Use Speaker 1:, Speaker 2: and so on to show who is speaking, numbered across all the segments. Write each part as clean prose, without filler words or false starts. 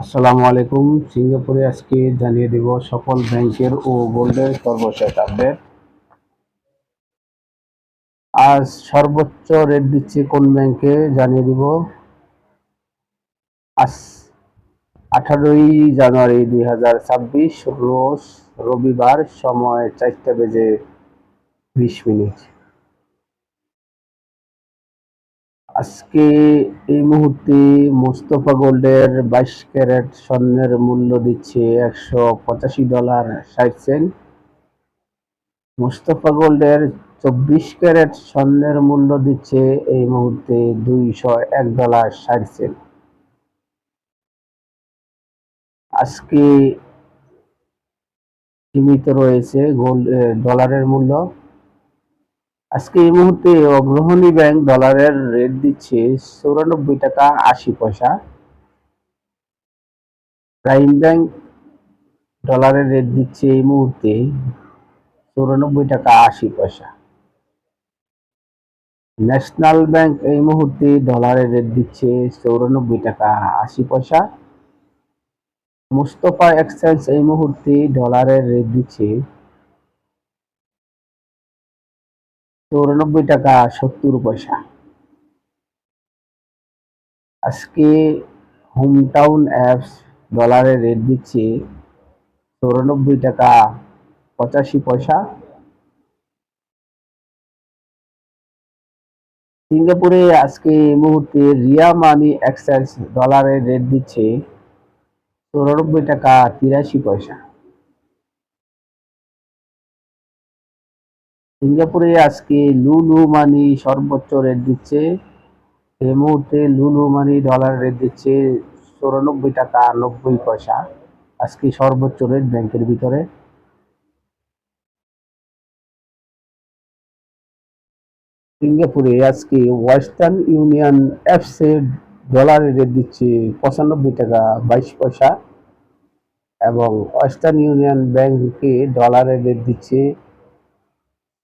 Speaker 1: আসসালামু আলাইকুম। সিঙ্গাপুরে আজকে জানিয়ে দিব সকল ব্যাংকের ও গোল্ডের সর্বশেষ আপডেট। আজ সর্বোচ্চ রেট দিচ্ছে কোন ব্যাংকে জানিয়ে দিব। আজ 18 জানুয়ারি 2026 রোজ রবিবার, সময় 4:20। আজকে এই মুহূর্তে মোস্তফা গোল্ডের 22 ক্যারেট স্বর্ণের মূল্য দিচ্ছে $185.60। মোস্তফা গোল্ডের 24 ক্যারেট স্বর্ণের মূল্য দিচ্ছে এই মুহূর্তে $201.60। আজকে সীমিত রয়েছে ডলারের মূল্য। আজকে এই মুহূর্তে অগ্রণী ব্যাংক ডলারের রেট দিচ্ছে 94 টাকা 80 পয়সা। প্রাইম ব্যাংক ডলারের রেট দিচ্ছে এই মুহূর্তে 94 টাকা 80 পয়সা। ন্যাশনাল ব্যাংক এই মুহূর্তে ডলারের রেট দিচ্ছে 94 টাকা 80 পয়সা। মুস্তফা এক্সচেঞ্জ এই মুহূর্তে ডলারের রেট দিচ্ছে 94 টাকা 70 পয়সা। আজকে হোমটাউন অ্যাপস ডলারের রেট দিচ্ছে 94 টাকা 85 পয়সা। সিঙ্গাপুরে আজকে এই মুহূর্তে রিয়া মানি এক্সচেঞ্জ ডলারের রেট দিচ্ছে 94 টাকা 83 পয়সা। সিঙ্গাপুরে আজকে লুলু মানি সর্বোচ্চ রেট দিচ্ছে। এই মুহূর্তে লুলু মানি ডলার রেট দিচ্ছে 94 টাকা 90 পয়সা। আজকে সর্বোচ্চ রেট ব্যাংকের ভিতরে। সিঙ্গাপুরে আজকে ওয়েস্টার্ন ইউনিয়ন অ্যাপসে ডলারের রেট দিচ্ছে 95 টাকা 22 পয়সা এবং ওয়েস্টার্ন ইউনিয়ন ব্যাংকে ডলারের রেট দিচ্ছে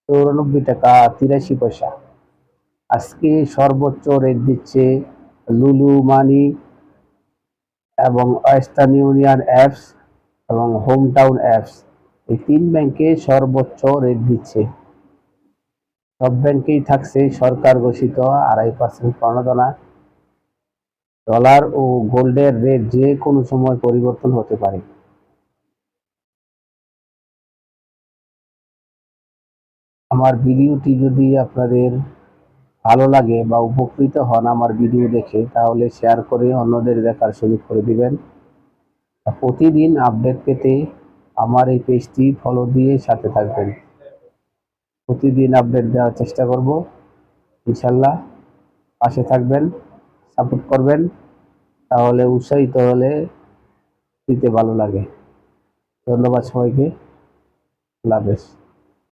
Speaker 1: 94 টাকা 83 পয়সা। আজকে সর্বোচ্চ রেট দিচ্ছে লুলু মানি এবং ওয়েস্টার্ন ইউনিয়ন অ্যাপস এবং হোমটাউন অ্যাপস, এই 3 ব্যাংকে সর্বোচ্চ রেট দিচ্ছে। সব ব্যাংকেই থাকছে সরকার ঘোষিত 2.5% প্রণোদনা। ডলার ও গোল্ডের রেট যে কোনো সময় পরিবর্তন হতে পারে। আমার ভিডিওটি যদি আপনাদের ভালো লাগে বা উপকৃত হন আমার ভিডিও দেখে, তাহলে শেয়ার করে অন্যদের দেখার সুযোগ করে দিবেন। প্রতিদিন আপডেট পেতে আমার এই পেজটি ফলো দিয়ে সাথে থাকবেন। প্রতিদিন আপডেট দেওয়ার চেষ্টা করব ইনশাল্লাহ। পাশে থাকবেন, সাপোর্ট করবেন, তাহলে উৎসাহিত হলে দিতে ভালো লাগে। ধন্যবাদ সবাইকে। আল্লাহ হাফেজ।